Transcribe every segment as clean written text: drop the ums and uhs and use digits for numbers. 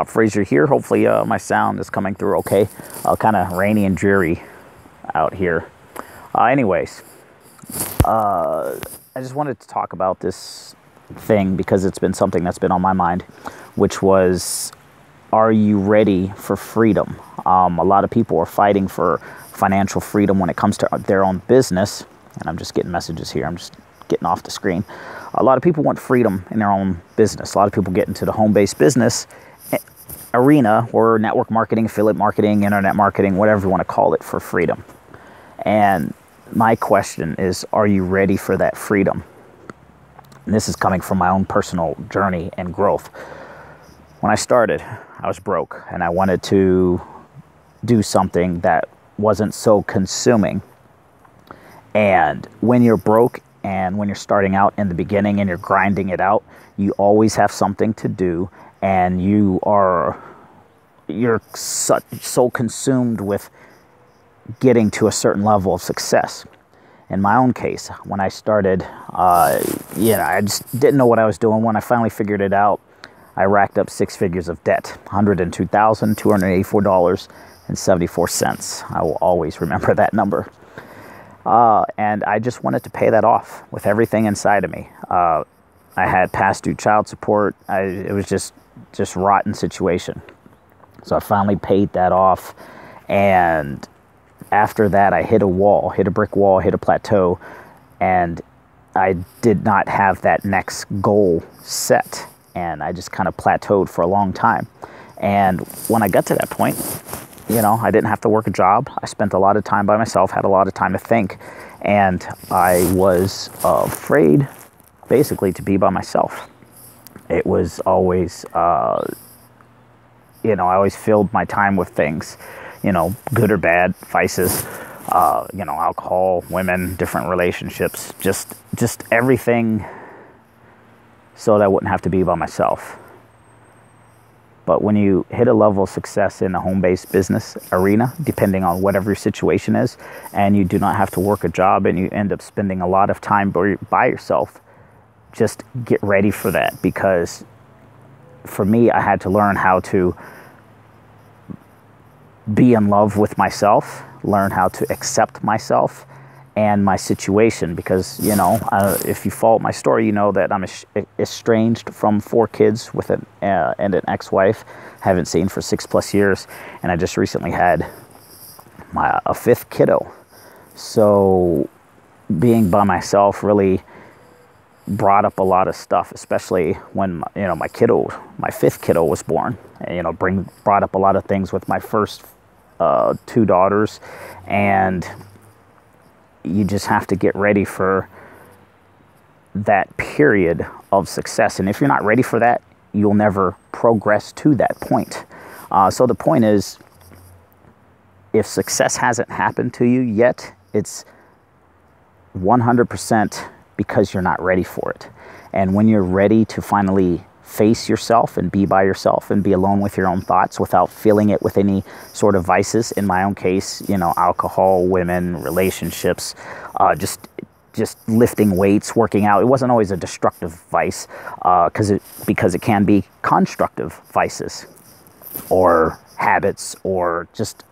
Fraser here. Hopefully my sound is coming through okay. Kind of rainy and dreary out here. Anyways, I just wanted to talk about this thing because it's been something that's been on my mind, which was, are you ready for freedom? A lot of people are fighting for financial freedom when it comes to their own business. And I'm just getting messages here. I'm just getting off the screen. A lot of people want freedom in their own business. A lot of people get into the home-based business arena, or network marketing, affiliate marketing, internet marketing, whatever you want to call it, for freedom. And my question is, are you ready for that freedom? And this is coming from my own personal journey and growth. When I started, I was broke and I wanted to do something that wasn't so consuming. And when you're broke and when you're starting out in the beginning and you're grinding it out, you always have something to do, and you're so consumed with getting to a certain level of success. In my own case, when I started, I just didn't know what I was doing. When I finally figured it out, I racked up 6 figures of debt, $102,284.74. I will always remember that number. And I just wanted to pay that off with everything inside of me. I had past due child support. It was just rotten situation. So I finally paid that off. And after that, I hit a wall, hit a brick wall, hit a plateau. And I did not have that next goal set. And I just kind of plateaued for a long time. And when I got to that point, I didn't have to work a job. I spent a lot of time by myself, had a lot of time to think. And I was afraid, basically, to be by myself. It was always, I always filled my time with things, good or bad, vices, alcohol, women, different relationships, just everything so that I wouldn't have to be by myself. But when you hit a level of success in a home-based business arena, depending on whatever your situation is, and you do not have to work a job and you end up spending a lot of time by yourself, just get ready for that. Because for me, I had to learn how to be in love with myself, learn how to accept myself and my situation. Because, if you follow my story, you know that I'm estranged from 4 kids with and an ex-wife. Haven't seen for 6+ years. And I just recently had a 5th kiddo. So being by myself really brought up a lot of stuff, especially when, my 5th kiddo was born. And, brought up a lot of things with my first 2 daughters. And you just have to get ready for that period of success. And if you're not ready for that, you'll never progress to that point. So the point is, if success hasn't happened to you yet, it's 100% because you're not ready for it. And when you're ready to finally face yourself and be by yourself and be alone with your own thoughts without filling it with any sort of vices. In my own case, alcohol, women, relationships, just lifting weights, working out. It wasn't always a destructive vice, because it can be constructive vices or habits or just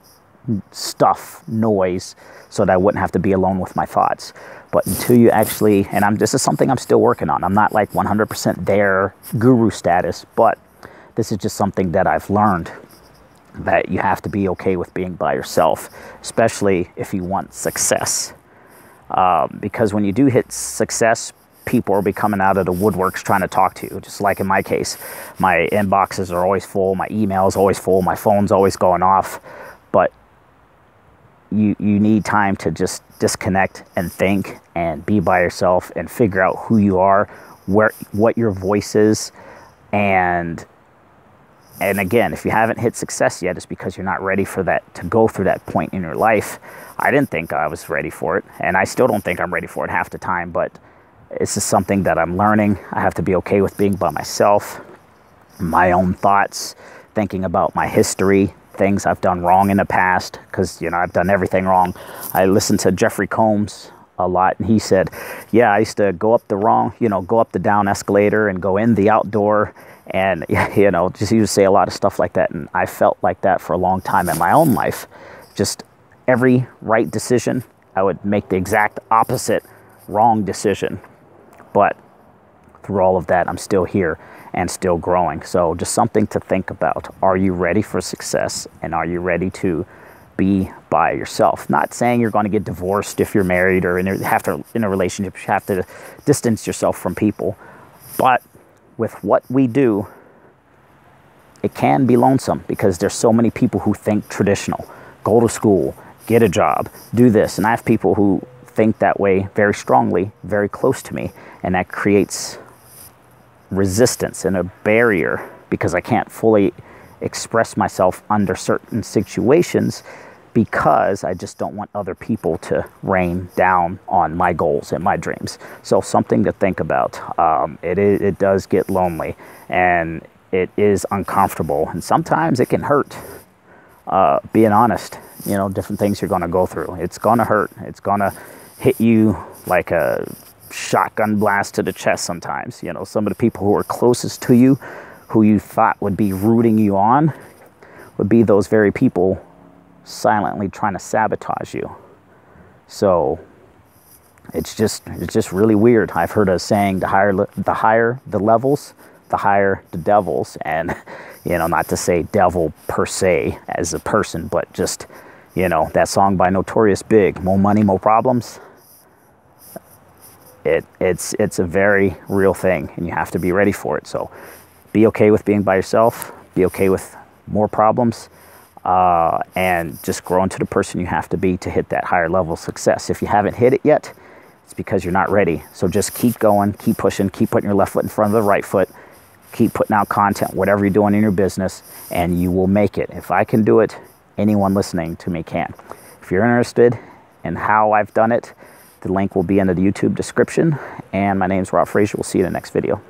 stuff, noise, so that I wouldn't have to be alone with my thoughts. But until you actually, and this is something I'm still working on. I'm not like 100% there, guru status, but this is just something that I've learned, that you have to be okay with being by yourself, especially if you want success. Because when you do hit success, people will be coming out of the woodworks trying to talk to you. Just like in my case, my inboxes are always full, my email's always full, my phone's always going off. But you need time to just disconnect and think and be by yourself and figure out who you are, what your voice is. And again, if you haven't hit success yet, it's because you're not ready for that, to go through that point in your life. I didn't think I was ready for it, and I still don't think I'm ready for it half the time, but it's just something that I'm learning. I have to be okay with being by myself, my own thoughts, thinking about my history, things I've done wrong in the past, because I've done everything wrong. I listened to Jeffrey Combs a lot, and he said, yeah, I used to go up the down escalator and go in the outdoor And, you know, just you say a lot of stuff like that. And I felt like that for a long time in my own life. Just every right decision, I would make the exact opposite wrong decision. But through all of that, I'm still here and still growing. So just something to think about. Are you ready for success? And are you ready to be by yourself? Not saying you're going to get divorced if you're married or in a relationship. You have to distance yourself from people. But with what we do, it can be lonesome because there's so many people who think traditional. Go to school, get a job, do this. And I have people who think that way very strongly, very close to me. And that creates resistance and a barrier because I can't fully express myself under certain situations because I just don't want other people to rain down on my goals and my dreams. So something to think about. It does get lonely and it is uncomfortable and sometimes it can hurt. Being honest, you know, different things you're going to go through. It's going to hurt. It's going to hit you like a shotgun blast to the chest sometimes. You know, some of the people who are closest to you, who you thought would be rooting you on, would be those very people silently trying to sabotage you. So it's just really weird. I've heard a saying, the higher the levels, the higher the devils. And, you know, not to say devil per se as a person, but just, you know, that song by Notorious Big, more money, more problems. It's a very real thing and you have to be ready for it. So be okay with being by yourself, be okay with more problems, and just grow into the person you have to be to hit that higher level of success. If you haven't hit it yet, it's because you're not ready. So just keep going, keep pushing, keep putting your left foot in front of the right foot, keep putting out content, whatever you're doing in your business, and you will make it. If I can do it, anyone listening to me can. If you're interested in how I've done it, the link will be in the YouTube description. And my name's Fraser. We'll see you in the next video.